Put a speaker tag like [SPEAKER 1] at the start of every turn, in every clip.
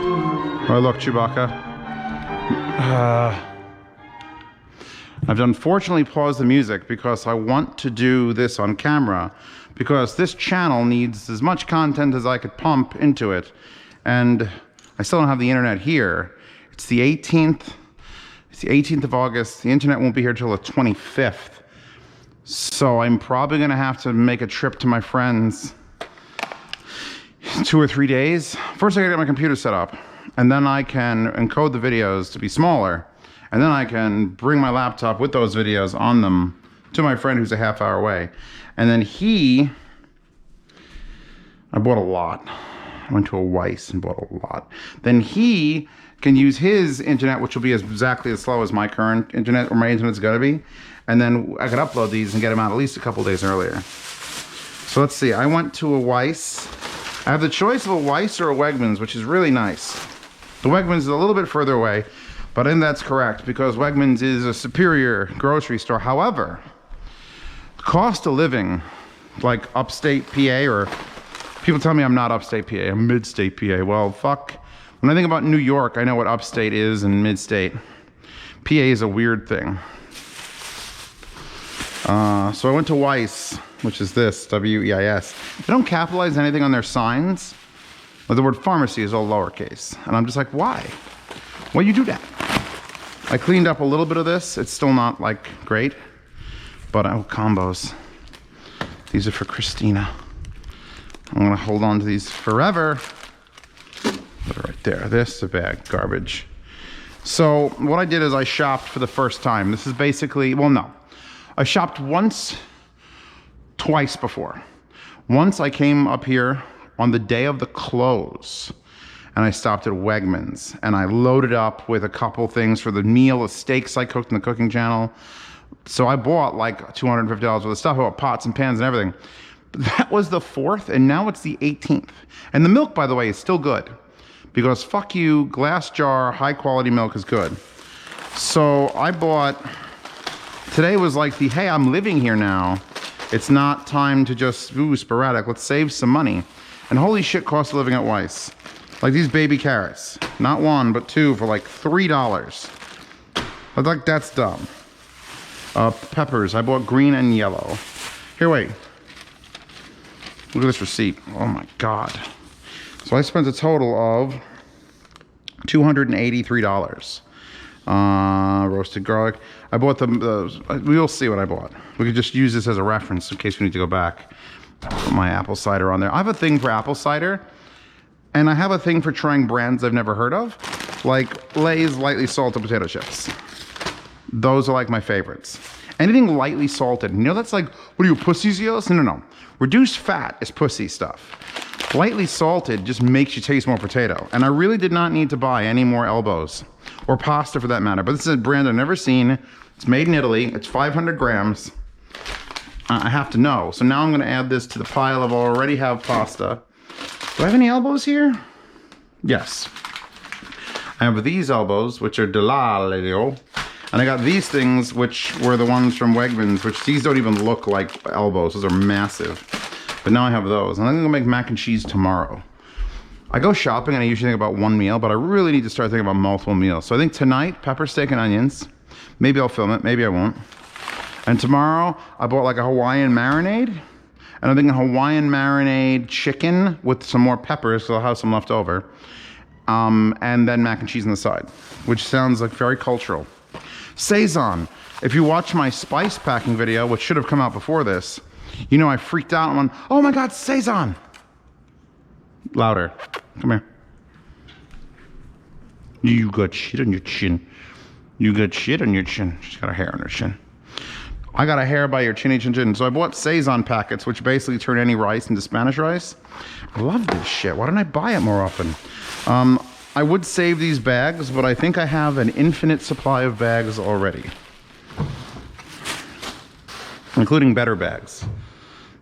[SPEAKER 1] Oh, look, Chewbacca. I've unfortunately paused the music because I want to do this on camera because this channel needs as much content as I could pump into it. And I still don't have the internet here. It's the 18th. It's the 18th of August. The internet won't be here till the 25th. So I'm probably gonna have to make a trip to my friends 2 or 3 days. First I gotta get my computer set up, and then I can encode the videos to be smaller, and then I can bring my laptop with those videos on them to my friend who's a half hour away. And then I bought a lot. I went to a Weiss and bought a lot. Then he can use his internet, which will be exactly as slow as my current internet, or my internet's gonna be. And then I could upload these and get them out at least a couple days earlier. So let's see, I went to a Weiss. I have the choice of a Weiss or a Wegmans, which is really nice. The Wegmans is a little bit further away, but I think that's correct because Wegmans is a superior grocery store. However, the cost of living, like upstate PA, or people tell me I'm not upstate PA, I'm mid-state PA. Well, fuck. When I think about New York, I know what upstate is and mid-state. PA is a weird thing. So I went to Weiss, which is this, W-E-I-S. They don't capitalize anything on their signs. But the word pharmacy is all lowercase. And I'm just like, why? Why you do that? I cleaned up a little bit of this. It's still not like great, but oh, combos. These are for Christina. I'm gonna hold on to these forever. Put it right there. This is a bag, garbage. So what I did is I shopped for the first time. This is basically, well, no. I shopped twice before. Once I came up here on the day of the close, and I stopped at Wegmans, and I loaded up with a couple things for the meal of steaks I cooked in the cooking channel. So I bought like $250 worth of stuff. I bought pots and pans and everything. But that was the 4th, and now it's the 18th. And the milk, by the way, is still good. Because fuck you, glass jar, high quality milk is good. So I bought, today was like the, hey, I'm living here now. It's not time to just, ooh, sporadic, let's save some money. And holy shit, cost of living at Weiss. Like these baby carrots, not one, but two for like $3. I like, that's dumb. Peppers, I bought green and yellow. Here, wait. Look at this receipt, oh my God. So I spent a total of $283. Roasted garlic. I bought we'll see what I bought. We could just use this as a reference in case we need to go back. Put my apple cider on there. I have a thing for apple cider, and I have a thing for trying brands I've never heard of, like Lay's lightly salted potato chips. Those are like my favorites. Anything lightly salted, you know, that's like, what are you, pussies? No. Reduced fat is pussy stuff. Lightly salted just makes you taste more potato. And I really did not need to buy any more elbows, or pasta for that matter. But this is a brand I've never seen. It's made in Italy. It's 500 grams. I have to know. So now I'm gonna add this to the pile of already have pasta. Do I have any elbows here? Yes. I have these elbows, which are Delaglio. And I got these things, which were the ones from Wegmans, which these don't even look like elbows. Those are massive. But now I have those. And I'm gonna make mac and cheese tomorrow. I go shopping and I usually think about one meal, but I really need to start thinking about multiple meals. So I think tonight, pepper steak and onions. Maybe I'll film it, maybe I won't. And tomorrow, I bought like a Hawaiian marinade. And I'm thinking Hawaiian marinade chicken with some more peppers, so I'll have some left over. And then mac and cheese on the side, which sounds like very cultural. Seitan. If you watch my spice packing video, which should have come out before this, you know I freaked out and went, oh my God, Seitan. Louder. Come here. You got shit on your chin. You got shit on your chin. She's got a hair on her chin. I got a hair by your chinny chin chin. So I bought Seitan packets, which basically turn any rice into Spanish rice. I love this shit. Why don't I buy it more often? I would save these bags, but I think I have an infinite supply of bags already. Including better bags.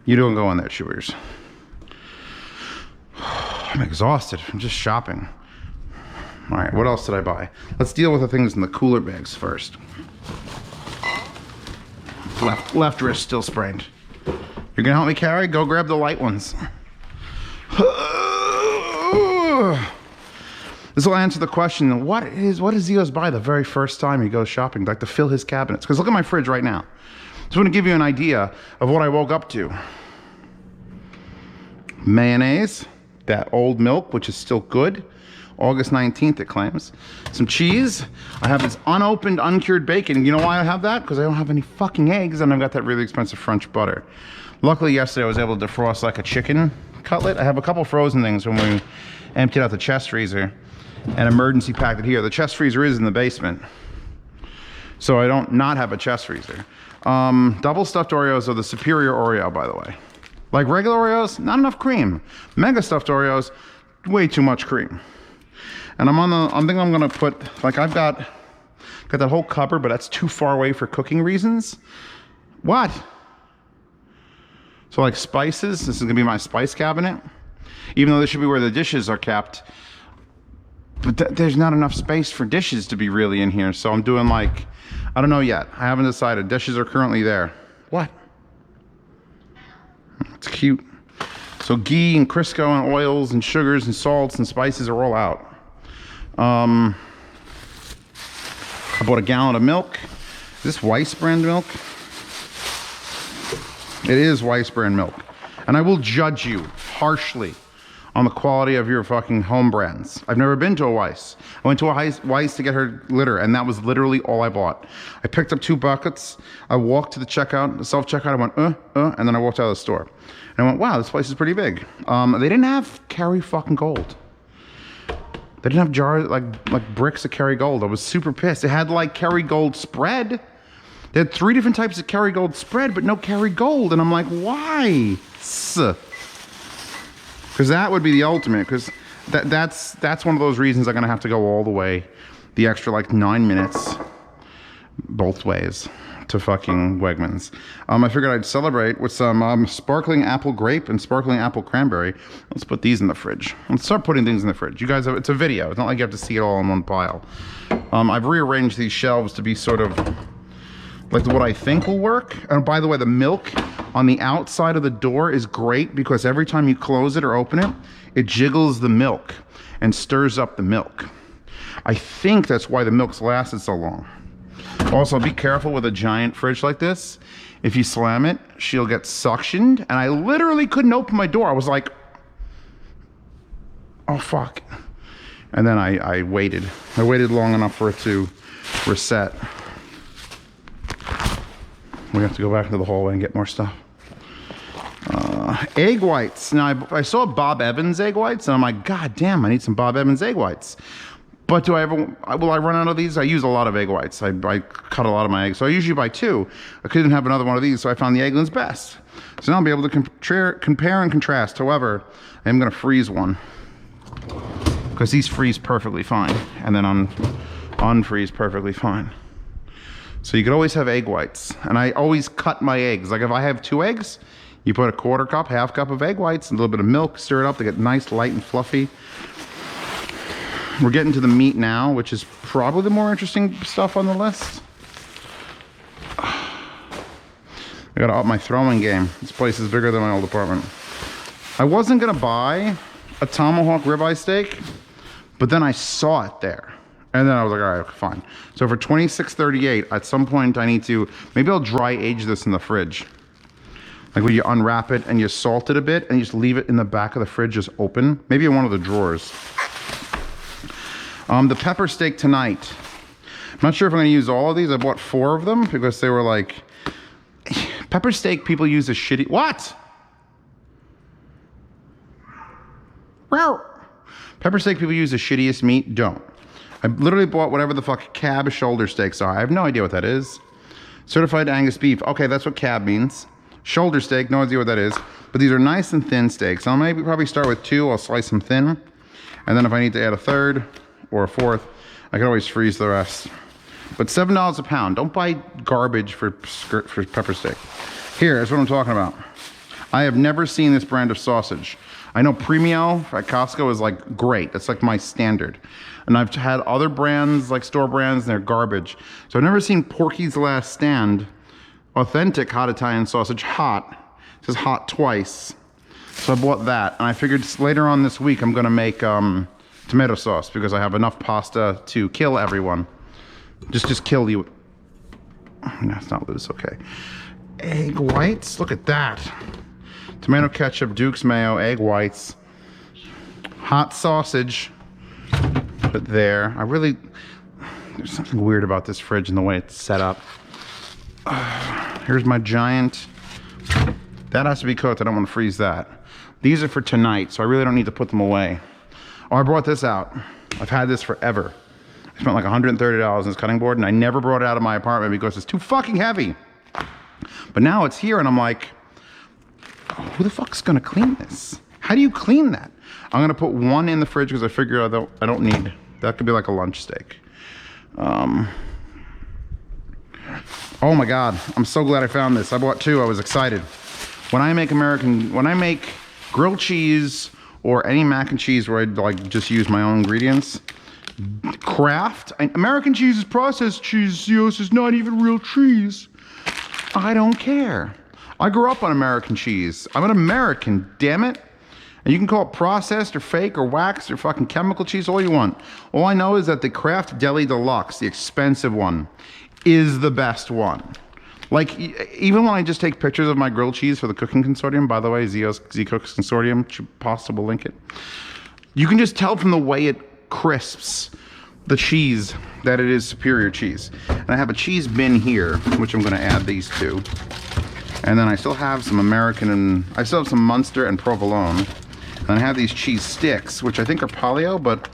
[SPEAKER 1] You don't go on there, chewers. I'm exhausted. I'm just shopping. All right, what else did I buy? Let's deal with the things in the cooler bags first. Left wrist still sprained. You're gonna help me carry? Go grab the light ones. This will answer the question, what does Eos buy the very first time he goes shopping, like to fill his cabinets? Because look at my fridge right now. So I'm going to give you an idea of what I woke up to. Mayonnaise, that old milk, which is still good. August 19th, it claims. Some cheese. I have this unopened, uncured bacon. You know why I have that? Because I don't have any fucking eggs, and I've got that really expensive French butter. Luckily, yesterday I was able to defrost like a chicken cutlet. I have a couple frozen things from when we emptied out the chest freezer and emergency packed it here. The chest freezer is in the basement, so I don't not have a chest freezer. Double stuffed Oreos are the superior Oreo, by the way. Like regular Oreos, not enough cream. Mega stuffed Oreos, way too much cream. And I'm thinking I'm gonna put, like I've got that whole cupboard, but that's too far away for cooking reasons. What? So like spices, this is gonna be my spice cabinet. Even though this should be where the dishes are kept. But there's not enough space for dishes to be really in here. So I'm doing like, I don't know yet. I haven't decided. Dishes are currently there. What? It's cute. So ghee and Crisco and oils and sugars and salts and spices are all out. I bought a gallon of milk. Is this Weiss brand milk? It is Weiss brand milk. And I will judge you harshly on the quality of your fucking home brands. I've never been to a Weiss. I went to a Weiss to get her litter, and that was literally all I bought. I picked up 2 buckets. I walked to the checkout, the self-checkout. I went, and then I walked out of the store. And I went, wow, this place is pretty big. They didn't have Kerry fucking Gold. They didn't have jars, like bricks of Kerry Gold. I was super pissed. It had like Kerry Gold spread. They had 3 different types of Kerry Gold spread, but no Kerry Gold. And I'm like, why? Because that would be the ultimate. Because that's one of those reasons I'm gonna have to go all the way, the extra like 9 minutes, both ways, to fucking Wegmans. I figured I'd celebrate with some sparkling apple grape and sparkling apple cranberry. Let's put these in the fridge. Let's start putting things in the fridge. You guys have, it's a video. It's not like you have to see it all in one pile. I've rearranged these shelves to be sort of like what I think will work. And by the way, the milk on the outside of the door is great because every time you close it or open it, it jiggles the milk and stirs up the milk. I think that's why the milk's lasted so long. Also, be careful with a giant fridge like this. If you slam it, she'll get suctioned. And I literally couldn't open my door. I was like, oh fuck. And then I waited. I waited long enough for it to reset. We have to go back into the hallway and get more stuff. Egg whites. Now, I saw Bob Evans egg whites, and I'm like, God damn, I need some Bob Evans egg whites. But do I ever, will I run out of these? I use a lot of egg whites. I cut a lot of my eggs. So I usually buy 2. I couldn't have another one of these, so I found the Eggland's Best. So now I'll be able to compare and contrast. However, I am gonna freeze one, because these freeze perfectly fine, and then unfreeze perfectly fine. So you could always have egg whites. And I always cut my eggs. Like if I have 2 eggs, you put a 1/4 cup, 1/2 cup of egg whites, and a little bit of milk, stir it up to get nice, light, and fluffy. We're getting to the meat now, which is probably the more interesting stuff on the list. I gotta up my throwing game. This place is bigger than my old apartment. I wasn't gonna buy a tomahawk ribeye steak, but then I saw it there. And then I was like, all right, fine. So for $26.38, at some point I need to, maybe I'll dry age this in the fridge. Like when you unwrap it and you salt it a bit and you just leave it in the back of the fridge just open. Maybe in one of the drawers. The pepper steak tonight. I'm not sure if I'm gonna use all of these. I bought 4 of them because they were like, pepper steak people use a shitty, what? Pepper steak people use the shittiest meat, don't. I literally bought whatever the fuck cab shoulder steaks are. I have no idea what that is. Certified Angus beef. Okay, that's what cab means. Shoulder steak, no idea what that is. But these are nice and thin steaks. I'll maybe probably start with 2. I'll slice them thin. And then if I need to add a 3rd or a 4th, I can always freeze the rest. But $7 a pound. Don't buy garbage for pepper steak. Here's what I'm talking about. I have never seen this brand of sausage. I know Premio at Costco is like great. That's like my standard. And I've had other brands, like store brands, and they're garbage. So I've never seen Porky's Last Stand, authentic hot Italian sausage, hot. It says hot twice. So I bought that. And I figured later on this week, I'm gonna make tomato sauce, because I have enough pasta to kill everyone. Just kill you. No, it's not loose, okay. Egg whites, look at that. Tomato ketchup, Duke's mayo, egg whites. Hot sausage, put there. There's something weird about this fridge and the way it's set up. Here's my giant. That has to be cooked, I don't want to freeze that. These are for tonight, so I really don't need to put them away. Oh, I brought this out. I've had this forever. I spent like $130 on this cutting board, and I never brought it out of my apartment because it's too fucking heavy. But now it's here, and I'm like, oh, who the fuck's gonna clean this? How do you clean that? I'm gonna put one in the fridge because I figure I don't need, that could be like a lunch steak. Oh my God, I'm so glad I found this. I bought two, I was excited. When I make grilled cheese or any mac and cheese where I'd like just use my own ingredients, Kraft, American cheese is processed cheese, this is not even real cheese. I don't care. I grew up on American cheese. I'm an American, damn it. And you can call it processed or fake or waxed or fucking chemical cheese, all you want. All I know is that the Kraft Deli Deluxe, the expensive one, is the best one. Like, even when I just take pictures of my grilled cheese for the cooking consortium, by the way, Z Cooks Consortium, should possible link it. You can just tell from the way it crisps the cheese that it is superior cheese. And I have a cheese bin here, which I'm gonna add these to. And then I still have some I still have some Munster and provolone. And I have these cheese sticks, which I think are paleo, but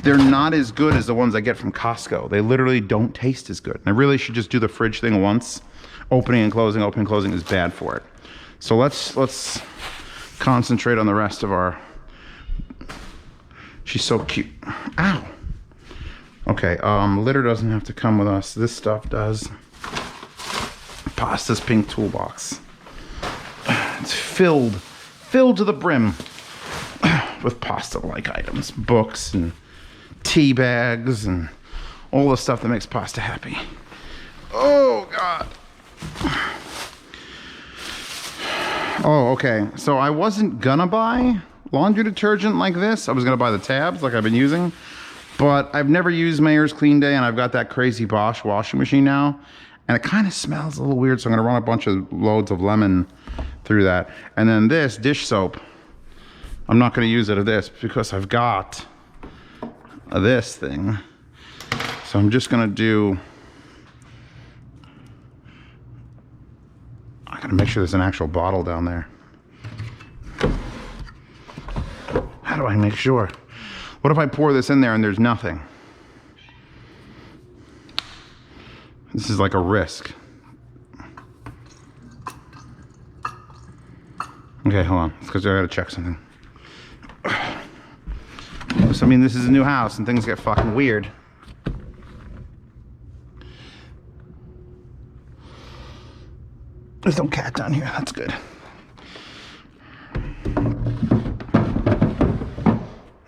[SPEAKER 1] they're not as good as the ones I get from Costco. They literally don't taste as good. And I really should just do the fridge thing once. Opening and closing is bad for it. So let's concentrate on the rest of our, she's so cute. Ow. Okay, litter doesn't have to come with us. This stuff does. Pasta's pink toolbox. It's filled to the brim with pasta-like items, books and tea bags and all the stuff that makes pasta happy. Oh God. Oh, okay. So I wasn't gonna buy laundry detergent like this. I was gonna buy the tabs like I've been using, but I've never used Mayer's Clean Day, and I've got that crazy Bosch washing machine now, and it kind of smells a little weird, so I'm gonna run a bunch of loads of lemon through that. And then this dish soap, I'm not gonna use it of this because I've got this thing. So I'm just gonna do, I gotta make sure there's an actual bottle down there. How do I make sure? What if I pour this in there and there's nothing? This is like a risk. Okay, hold on, because I gotta check something. So, I mean, this is a new house and things get fucking weird. There's no cat down here, that's good.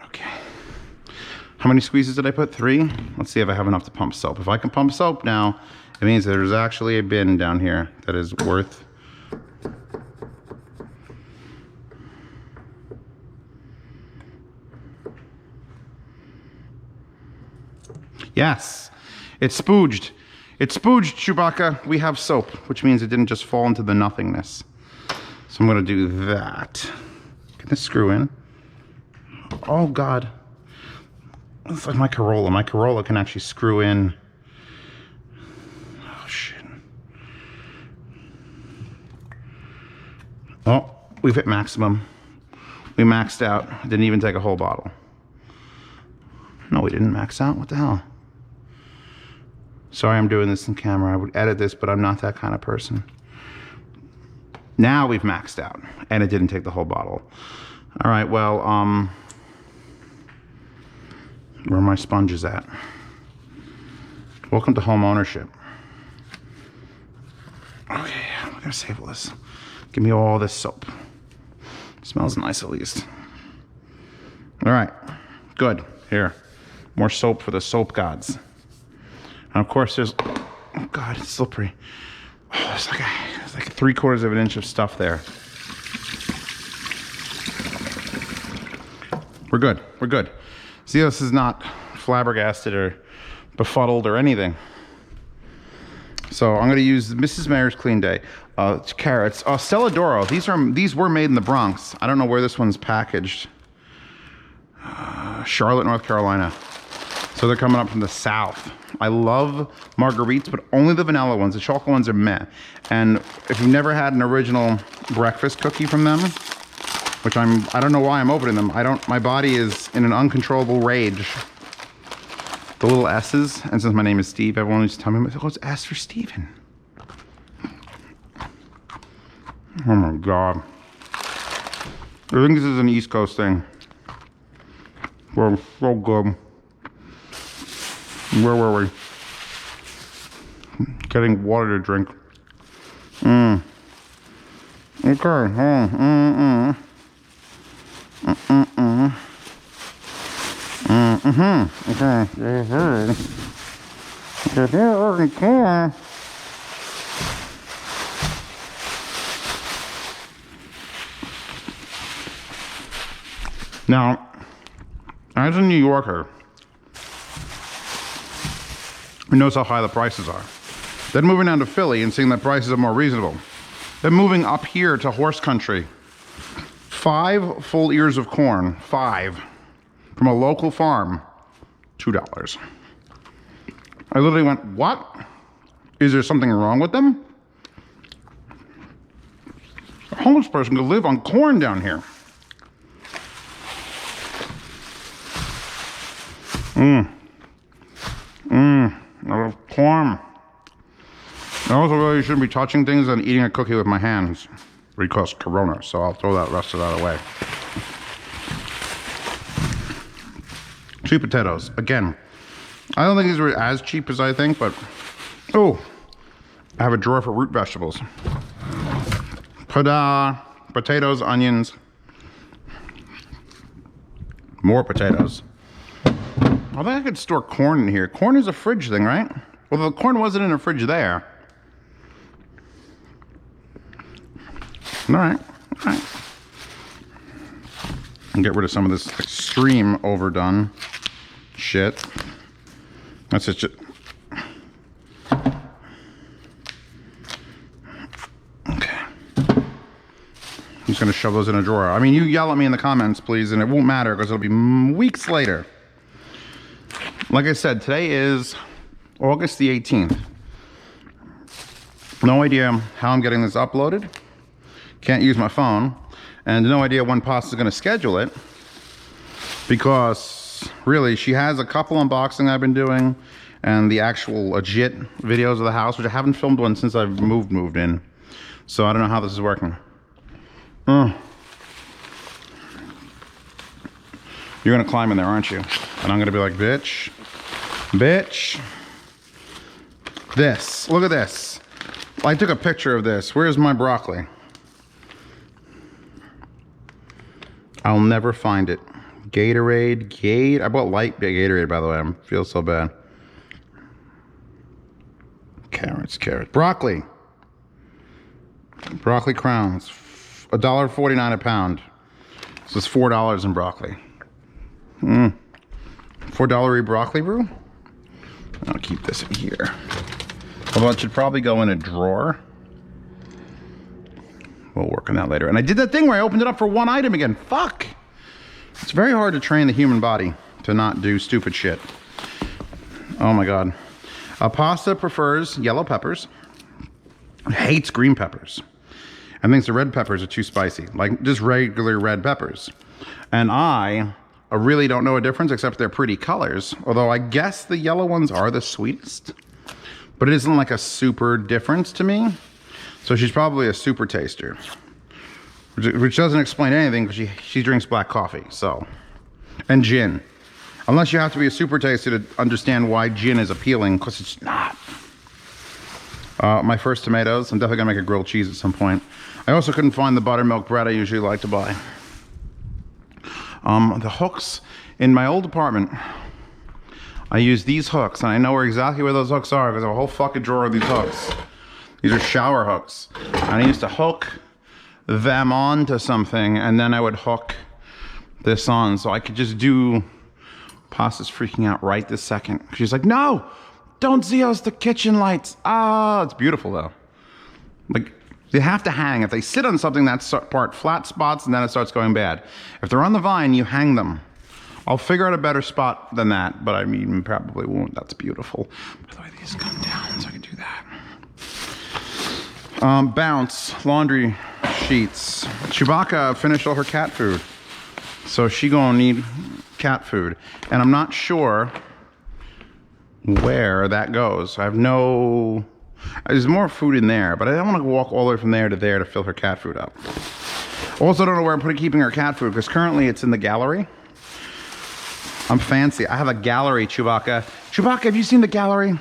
[SPEAKER 1] Okay. How many squeezes did I put? 3? Let's see if I have enough to pump soap. If I can pump soap now, it means that there's actually a bin down here that is worth. Yes, it's spooged. It's spooged, Chewbacca. We have soap, which means it didn't just fall into the nothingness. So I'm gonna do that. Can this screw in? Oh God. It's like my Corolla. My Corolla can actually screw in. Oh shit. Oh, we've hit maximum. We maxed out. Didn't even take a whole bottle. No, we didn't max out. What the hell? Sorry, I'm doing this in camera. I would edit this, but I'm not that kind of person. Now we've maxed out, and it didn't take the whole bottle. All right, well, where are my sponges at? Welcome to home ownership. Okay, I'm gonna save all this. Give me all this soap. Smells nice at least. All right, good. Here, more soap for the soap gods. And of course there's, oh God, it's slippery. Oh, it's like 3/4 of an inch of stuff there. We're good, we're good. See, this is not flabbergasted or befuddled or anything. So I'm going to use Mrs. Mayer's Clean Day. Carrots. Stella Doro. These were made in the Bronx. I don't know where this one's packaged. Charlotte, North Carolina. So they're coming up from the South. I love marguerites, but only the vanilla ones. The chocolate ones are meh. And if you've never had an original breakfast cookie from them, which I don't know why I'm opening them. My body is in an uncontrollable rage. The little S's, and since my name is Steve, everyone used to tell me, oh, it's S for Steven. Oh my God. I think this is an East Coast thing. Well, so good. Where were we? Getting water to drink. Okay. Okay. Now, as a New Yorker, who knows how high the prices are, then moving down to Philly and seeing that prices are more reasonable, then moving up here to horse country, 5 full ears of corn, 5, from a local farm, $2. I literally went, what? Is there something wrong with them? A homeless person could live on corn down here. I love corn. I also really shouldn't be touching things and eating a cookie with my hands because Corona, so I'll throw that rest of that away. Sweet potatoes. Again, I don't think these were as cheap as I think, but oh, I have a drawer for root vegetables. Ta-da! Potatoes, onions, more potatoes. I think I could store corn in here. Corn is a fridge thing, right? Well, the corn wasn't in a fridge there. All right. And get rid of some of this extreme overdone shit. That's it. Okay. I'm just gonna shove those in a drawer. I mean, you yell at me in the comments, please, and it won't matter because it'll be weeks later. Like I said, today is August the 18th. No idea how I'm getting this uploaded. Can't use my phone. And no idea when Pasta's gonna schedule it. Because really, she has a couple unboxing I've been doing and the actual legit videos of the house, which I haven't filmed one since I've moved in. So I don't know how this is working. You're gonna climb in there, aren't you? And I'm gonna be like, bitch. This, look at this. I took a picture of this. Where's my broccoli? I'll never find it. Gatorade, I bought light Gatorade, by the way. I feel so bad. Carrots. Broccoli crowns, $1.49 a pound. So it's $4 in broccoli. $4 broccoli brew? I'll keep this in here. Although it should probably go in a drawer. We'll work on that later. And I did that thing where I opened it up for one item again. Fuck! It's very hard to train the human body to not do stupid shit. Oh my God. Pasta prefers yellow peppers. Hates green peppers. And thinks the red peppers are too spicy. Like just regular red peppers. And I really don't know a difference except they're pretty colors. Although I guess the yellow ones are the sweetest. But it isn't like a super difference to me. So she's probably a super taster. Which doesn't explain anything because she drinks black coffee, so. And gin. Unless you have to be a super taster to understand why gin is appealing, because it's not. My first tomatoes. I'm definitely gonna make a grilled cheese at some point. I also couldn't find the buttermilk bread I usually like to buy. The hooks in my old apartment, I use these hooks, and I know exactly where those hooks are because I have a whole fucking drawer of these hooks. These are shower hooks. And I used to hook them onto something, and then I would hook this on, so I could just do Pasta's freaking out right this second. She's like, no, don't Zeos the kitchen lights. Ah, it's beautiful though. Like, they have to hang. If they sit on something, that's part flat spots, and then it starts going bad. If they're on the vine, you hang them. I'll figure out a better spot than that, but I mean, probably won't. That's beautiful. By the way, these come down, so I can do that. Bounce, laundry sheets. Chewbacca finished all her cat food, so she gonna need cat food. And I'm not sure where that goes. I have no... There's more food in there, but I don't want to walk all the way from there to fill her cat food up. Also don't know where I'm keeping her cat food, because currently it's in the gallery. I'm fancy. I have a gallery, Chewbacca. Chewbacca, have you seen the gallery?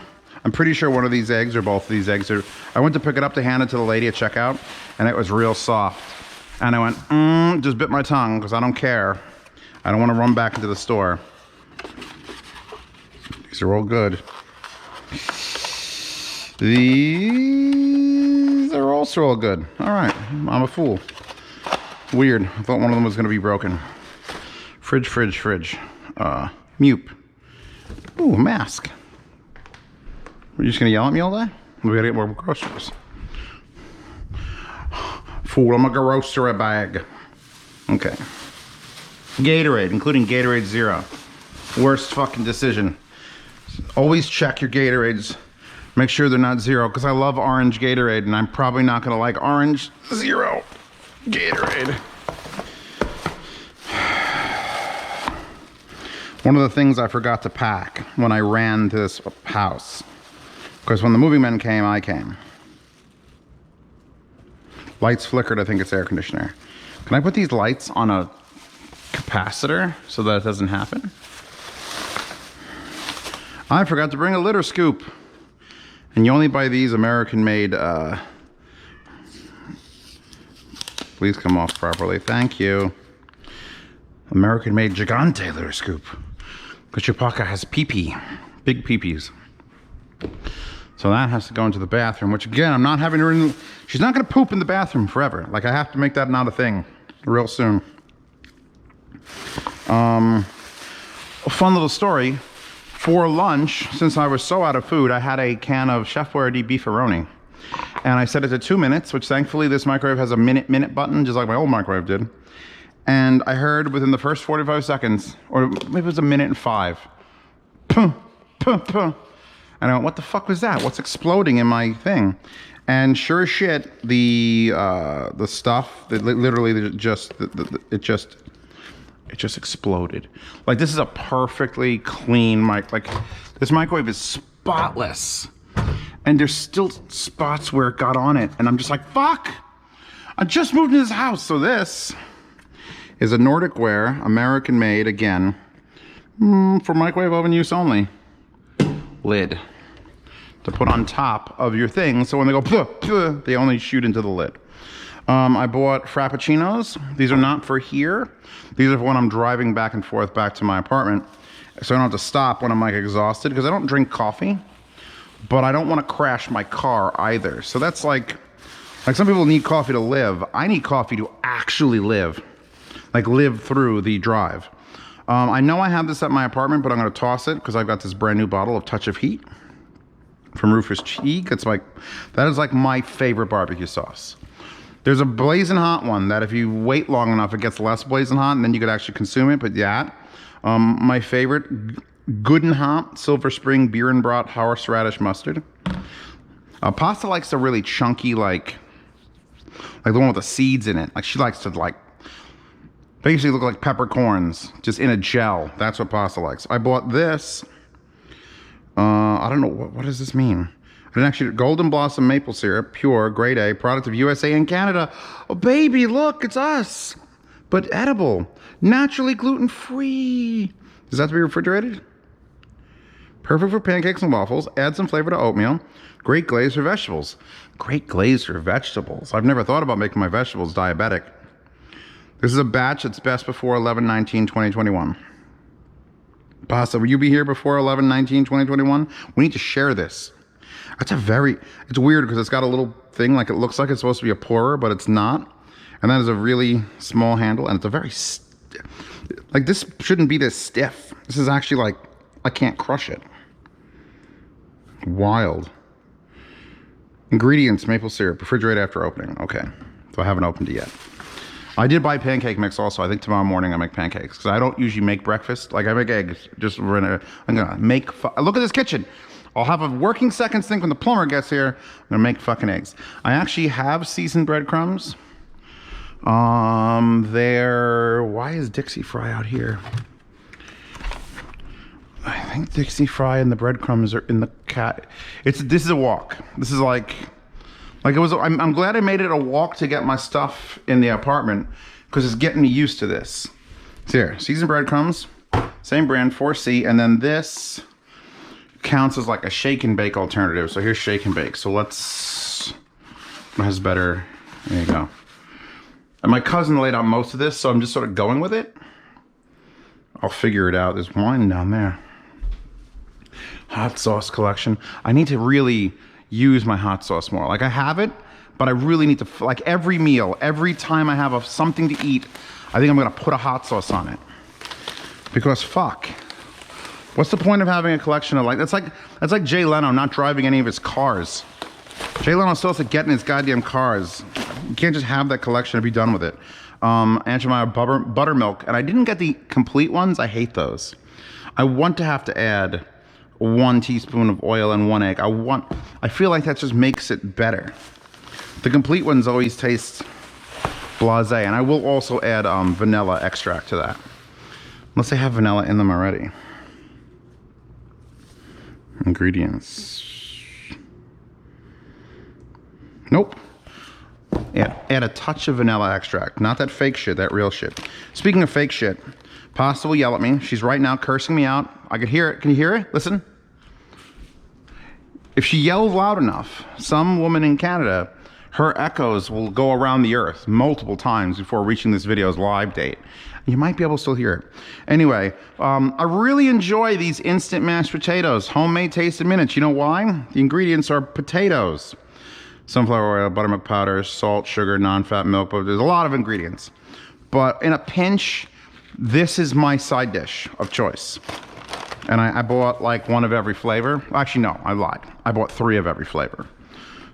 [SPEAKER 1] I'm pretty sure one of these eggs, or both of these eggs, are... I went to pick it up to hand it to the lady at checkout, and it was real soft. And I went, just bit my tongue, because I don't care. I don't want to run back into the store. These are all good. These are also all good. All right, I'm a fool. Weird. I thought one of them was going to be broken. Fridge. Mupe. Ooh, mask. Are you just going to yell at me all day? We got to get more groceries. Fool, I'm a grocery bag. Okay. Gatorade, including Gatorade Zero. Worst fucking decision. Always check your Gatorades. Make sure they're not zero, because I love orange Gatorade, and I'm probably not going to like orange zero Gatorade. One of the things I forgot to pack when I ran to this house, because when the moving men came, I came. Lights flickered. I think it's air conditioner. Can I put these lights on a capacitor so that it doesn't happen? I forgot to bring a litter scoop. And you only buy these American-made, please come off properly, thank you. American-made Gigante litter scoop. Because Chewbacca has pee-pee, big pee-pees. So that has to go into the bathroom, which again, I'm not having her she's not gonna poop in the bathroom forever. Like, I have to make that not a thing real soon. A fun little story. For lunch, since I was so out of food, I had a can of Chef Boyardee beefaroni. And I set it to 2 minutes, which thankfully this microwave has a minute button, just like my old microwave did. And I heard within the first 45 seconds, or maybe it was 1:05, puh, puh, puh. And I went, what the fuck was that? What's exploding in my thing? And sure as shit, the stuff that literally it just exploded. Like, this is a perfectly clean mic. Like, this microwave is spotless. And there's still spots where it got on it. And I'm just like, fuck! I just moved into this house. So this is a Nordic Ware, American made, again, for microwave oven use only. Lid. To put on top of your thing, so when they go, puh, puh, they only shoot into the lid. I bought Frappuccinos. These are not for here. These are for when I'm driving back and forth back to my apartment. So I don't have to stop when I'm like exhausted, because I don't drink coffee, but I don't want to crash my car either. So that's like some people need coffee to live. I need coffee to actually live, like live through the drive. I know I have this at my apartment, but I'm going to toss it because I've got this brand new bottle of Touch of Heat from Rufus Cheek. That is like my favorite barbecue sauce. There's a blazing hot one that if you wait long enough, it gets less blazing hot, and then you could actually consume it. But yeah, my favorite, Good and Hot Silver Spring Beer and Brat Horseradish Mustard. Pasta likes the really chunky, like the one with the seeds in it. Like, she likes to basically look like peppercorns, just in a gel. That's what Pasta likes. I bought this. I don't know, what does this mean? And actually, Golden Blossom Maple Syrup, pure, grade A, product of USA and Canada. Oh, baby, look, it's us. But edible, naturally gluten-free. Does that have to be refrigerated? Perfect for pancakes and waffles. Add some flavor to oatmeal. Great glaze for vegetables. Great glaze for vegetables. I've never thought about making my vegetables diabetic. This is a batch that's best before 11/19/2021. Pasta, will you be here before 11/19/2021? We need to share this. It's weird because it's got a little thing, like it looks like it's supposed to be a pourer, but it's not. And that is a really small handle, and it's a very, Like, this shouldn't be this stiff. This is actually like, I can't crush it. Wild. Ingredients, maple syrup, refrigerate after opening. Okay, so I haven't opened it yet. I did buy pancake mix also. I think tomorrow morning I make pancakes because I don't usually make breakfast. Like, I make eggs. I'm gonna make. Look at this kitchen. I'll have a working second sink when the plumber gets here. I'm gonna make fucking eggs. I actually have seasoned breadcrumbs. Why is Dixie Fry out here? I think Dixie Fry and the breadcrumbs are in the cat. This is a walk. This is like it was. I'm glad I made it a walk to get my stuff in the apartment because it's getting me used to this. So here, seasoned breadcrumbs, same brand, 4C, and then this counts as like a shake and bake alternative. So here's shake and bake. So let's. What has better? There you go. And my cousin laid out most of this, so I'm just sort of going with it. I'll figure it out. There's wine down there. Hot sauce collection. I need to really use my hot sauce more. Like, I have it, but I really need to, like, every meal, every time I have something to eat, I think I'm gonna put a hot sauce on it. Because fuck. What's the point of having a collection of that's like Jay Leno not driving any of his cars. Jay Leno still has to get in his goddamn cars. You can't just have that collection and be done with it. Aunt Jemima buttermilk, and I didn't get the complete ones. I hate those. I want to have to add 1 teaspoon of oil and 1 egg. I feel like that just makes it better. The complete ones always taste blasé, and I will also add vanilla extract to that. Unless they have vanilla in them already. Ingredients. Nope. Add a touch of vanilla extract. Not that fake shit, that real shit. Speaking of fake shit, Pasta will yell at me. She's right now cursing me out. I could hear it. Can you hear it? Listen. If she yells loud enough, some woman in Canada, her echoes will go around the earth multiple times before reaching this video's live date. You might be able to still hear it. Anyway, I really enjoy these instant mashed potatoes. Homemade taste in minutes. You know why? The ingredients are potatoes. Sunflower oil, buttermilk powder, salt, sugar, non-fat milk. But there's a lot of ingredients. But in a pinch, this is my side dish of choice. And I bought like 1 of every flavor. Actually, no, I lied. I bought 3 of every flavor.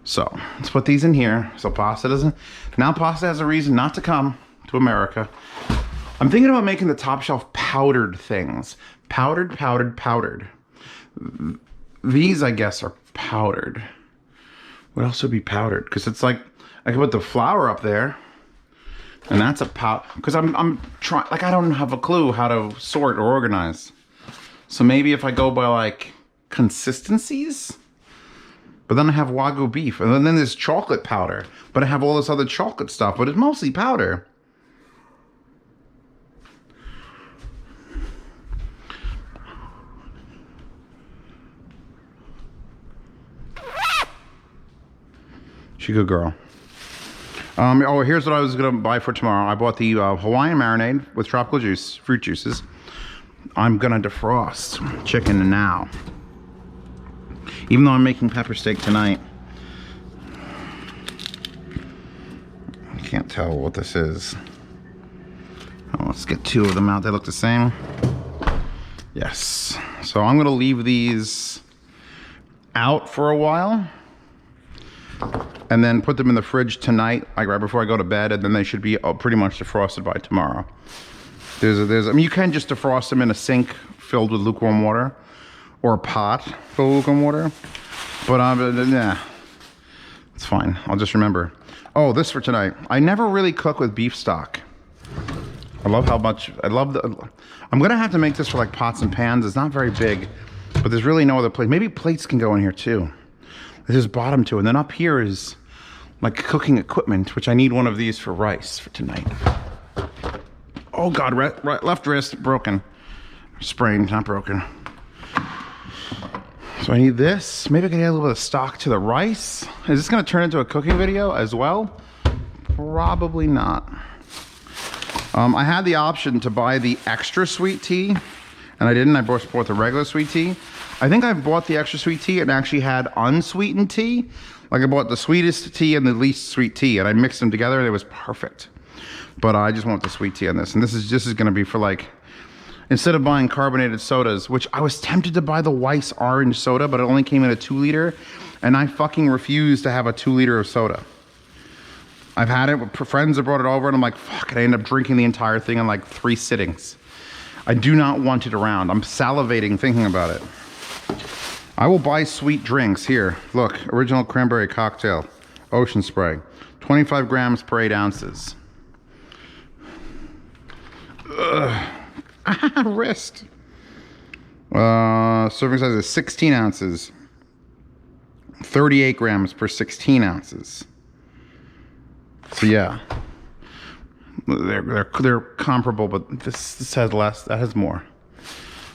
[SPEAKER 1] So let's put these in here. So pasta doesn't. Now pasta has a reason not to come to America. I'm thinking about making the top shelf powdered things. Powdered. These, I guess, are powdered. What else would be powdered? Because it's like, I can put the flour up there. And that's a powder. Because I'm trying, like, I don't have a clue how to sort or organize. So maybe if I go by, like, consistencies. But then I have Wagyu beef. And then there's chocolate powder. But I have all this other chocolate stuff. But it's mostly powder. She's a good girl. Oh, here's what I was gonna buy for tomorrow. I bought the Hawaiian marinade with tropical juice, fruit juices. I'm gonna defrost chicken now. Even though I'm making pepper steak tonight. I can't tell what this is. Oh, let's get 2 of them out. They look the same. Yes. So I'm gonna leave these out for a while. And then put them in the fridge tonight, like right before I go to bed, and then they should be pretty much defrosted by tomorrow. I mean, you can just defrost them in a sink filled with lukewarm water, or a pot filled with lukewarm water. But yeah, it's fine. I'll just remember. Oh, this for tonight. I never really cook with beef stock. I love how much. I'm gonna have to make this for like pots and pans. It's not very big, but there's really no other place. Maybe plates can go in here too. There's bottom to it. And then up here is like cooking equipment, which I need 1 of these for rice for tonight. Oh God, left wrist broken. Sprained, not broken. So I need this. Maybe I can add a little bit of stock to the rice. Is this gonna turn into a cooking video as well? Probably not. I had the option to buy the extra sweet tea, and I didn't. I bought the regular sweet tea. I think I bought the extra sweet tea and actually had unsweetened tea. Like I bought the sweetest tea and the least sweet tea, and I mixed them together and it was perfect. But I just want the sweet tea on this. And this is going to be for like instead of buying carbonated sodas, which I was tempted to buy the Weiss orange soda, but it only came in a 2 liter, and I fucking refuse to have a 2 liter of soda. I've had it, friends have brought it over, and I'm like, fuck it, I end up drinking the entire thing in like 3 sittings. I do not want it around. I'm salivating thinking about it. I will buy sweet drinks. Here, look, original cranberry cocktail, ocean spray, 25 grams per 8 ounces. Ugh. Wrist. Serving size is 16 ounces, 38 grams per 16 ounces. So yeah, they're comparable, but this has less. That has more.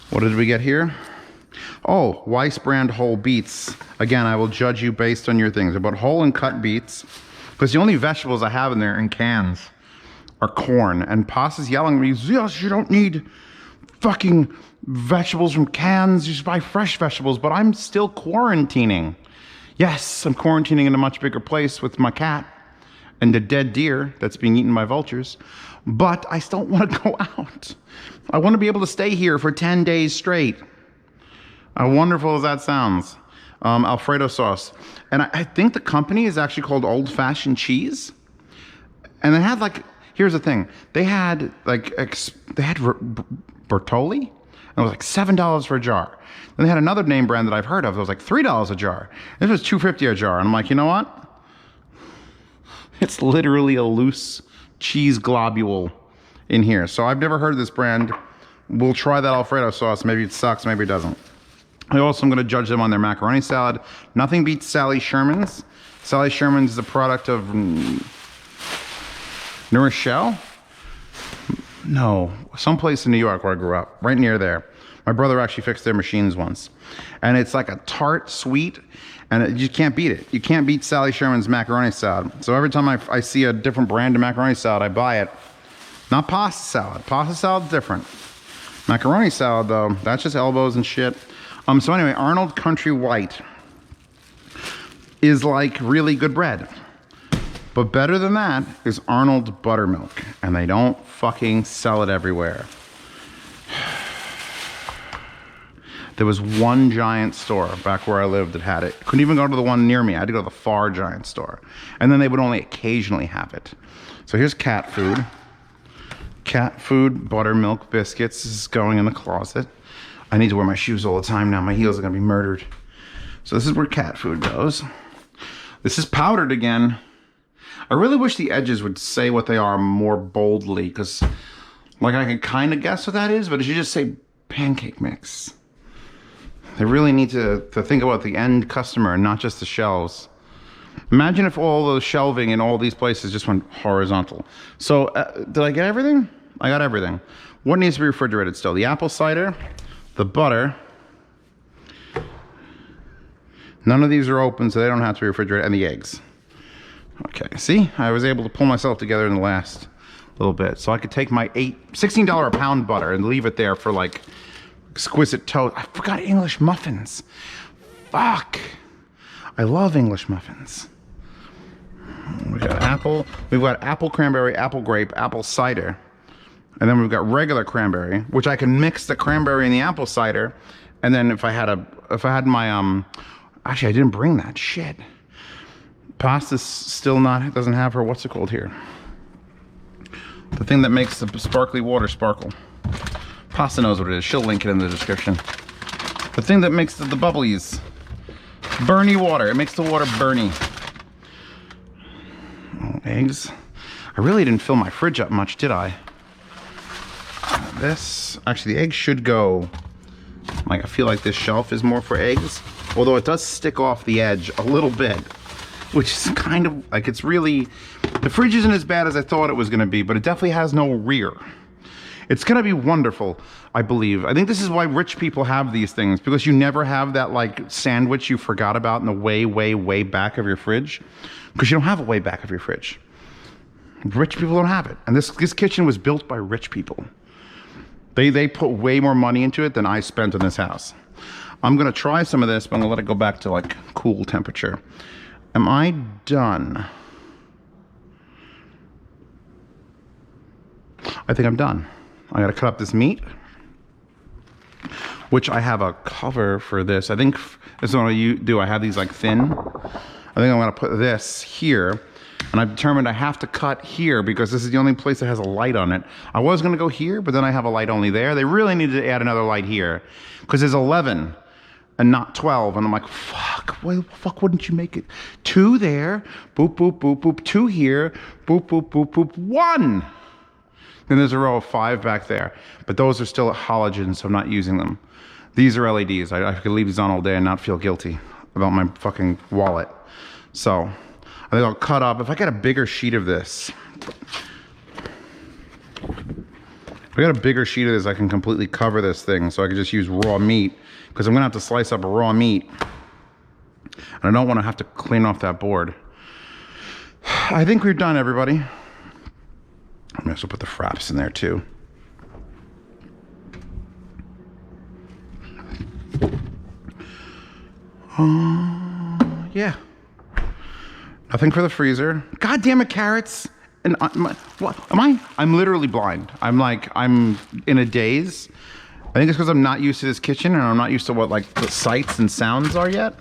[SPEAKER 1] What did we get here? Oh, Weiss brand whole beets. Again, I will judge you based on your things. I bought whole and cut beets because the only vegetables I have in there in cans are corn. And Pasta's yelling at me, yes, you don't need fucking vegetables from cans. You should buy fresh vegetables. But I'm still quarantining. Yes, I'm quarantining in a much bigger place with my cat and the dead deer that's being eaten by vultures, but I still want to go out. I want to be able to stay here for 10 days straight. How wonderful as that sounds. Alfredo sauce. And I think the company is actually called Old Fashioned Cheese. And they had like, here's the thing. They had like, Bertolli, and it was like $7 for a jar. Then they had another name brand that I've heard of that was like $3 a jar. This was $2.50 a jar. And I'm like, you know what? It's literally a loose cheese globule in here. So I've never heard of this brand. We'll try that Alfredo sauce. Maybe it sucks, maybe it doesn't. I also am going to judge them on their macaroni salad. Nothing beats Sally Sherman's. Sally Sherman's is a product of New Rochelle? No, someplace in New York where I grew up, right near there. My brother actually fixed their machines once. And it's like a tart sweet, and you can't beat it. You can't beat Sally Sherman's macaroni salad. So every time I see a different brand of macaroni salad, I buy it. Not pasta salad. Pasta salad's different. Macaroni salad, though, that's just elbows and shit. So anyway, Arnold Country White is like really good bread. But better than that is Arnold Buttermilk. And they don't fucking sell it everywhere. There was one giant store back where I lived that had it. Couldn't even go to the one near me. I had to go to the far giant store. And then they would only occasionally have it. So here's cat food. Cat food, buttermilk, biscuits. This is going in the closet. I need to wear my shoes all the time now. My heels are gonna be murdered. So this is where cat food goes. This is powdered again. I really wish the edges would say what they are more boldly, because like I can kind of guess what that is, but it should just say pancake mix. They really need to think about the end customer and not just the shelves. Imagine if all the shelving in all these places just went horizontal. So did I get everything? I got everything. What needs to be refrigerated still? The apple cider, the butter. None of these are open, so they don't have to be refrigerated, and the eggs. Okay, see? I was able to pull myself together in the last little bit. So I could take my $16 a pound butter and leave it there for like exquisite toast. I forgot English muffins. Fuck. I love English muffins. We got apple. We've got apple cranberry, apple grape, apple cider. And then we've got regular cranberry, which I can mix the cranberry and the apple cider. And then if I had my, actually I didn't bring that, shit. Pasta's still not, doesn't have her, what's it called here? The thing that makes the sparkly water sparkle. Pasta knows what it is, she'll link it in the description. The thing that makes the bubblies. Burny water, it makes the water burny. Oh, eggs. I really didn't fill my fridge up much, did I? This, actually the eggs should go, like I feel like this shelf is more for eggs. Although it does stick off the edge a little bit. Which is kind of, like it's really, the fridge isn't as bad as I thought it was gonna be, but it definitely has no rear. It's gonna be wonderful, I believe. I think this is why rich people have these things, because you never have that like sandwich you forgot about in the way, way, way back of your fridge. Because you don't have a way back of your fridge. Rich people don't have it. And this kitchen was built by rich people. They put way more money into it than I spent in this house. I'm gonna try some of this, but I'm gonna let it go back to like cool temperature. Am I done? I think I'm done. I gotta cut up this meat. which I have a cover for this. I think this is what I do. I have these like thin. I think I'm gonna put this here. And I've determined I have to cut here because this is the only place that has a light on it. I was gonna go here, but then I have a light only there. They really need to add another light here because there's 11 and not 12. And I'm like, fuck, why the fuck wouldn't you make it? 2 there, boop, boop, boop, boop, 2 here, boop, boop, boop, boop, 1. Then there's a row of 5 back there. But those are still halogens, so I'm not using them. These are LEDs. I could leave these on all day and not feel guilty about my fucking wallet. So I think I'll cut up. If I get a bigger sheet of this, if I got a bigger sheet of this, I can completely cover this thing. So I can just use raw meat because I'm gonna have to slice up raw meat. And I don't wanna have to clean off that board. I think we're done, everybody. I'm gonna also put the fraps in there too. Yeah. Nothing for the freezer. God damn it, carrots. And what am I? I'm literally blind. I'm in a daze. I think it's because I'm not used to this kitchen and I'm not used to what like the sights and sounds are yet.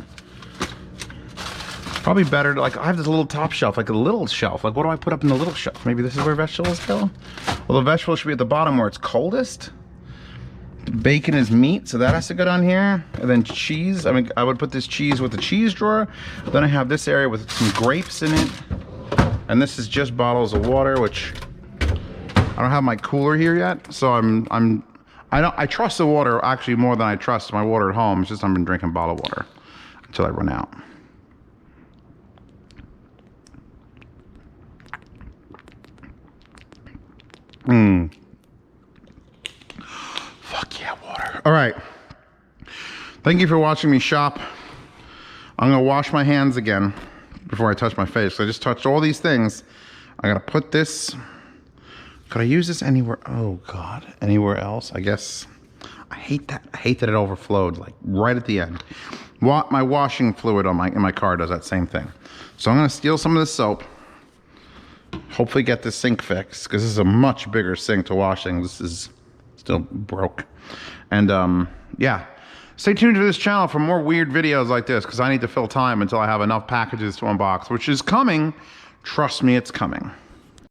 [SPEAKER 1] Probably better to, like, I have this little top shelf, like a little shelf. Like, what do I put up in the little shelf? Maybe this is where vegetables go? Well, the vegetables should be at the bottom where it's coldest. Bacon is meat, so that has to go down here. And then cheese, I mean, I would put this cheese with the cheese drawer. Then I have this area with some grapes in it. And this is just bottles of water, which I don't have my cooler here yet. So I trust the water actually more than I trust my water at home. It's just I've been drinking bottled water until I run out. Fuck yeah, water. All right. Thank you for watching me shop. I'm gonna wash my hands again before I touch my face. So I just touched all these things. I gotta put this. Could I use this anywhere? Oh God, anywhere else? I guess. I hate that. I hate that it overflowed like right at the end. My washing fluid on in my car does that same thing. So I'm gonna steal some of the soap. Hopefully get this sink fixed because this is a much bigger sink to wash things. This is still broke. And yeah, stay tuned to this channel for more weird videos like this because I need to fill time until I have enough packages to unbox, which is coming. Trust me, it's coming.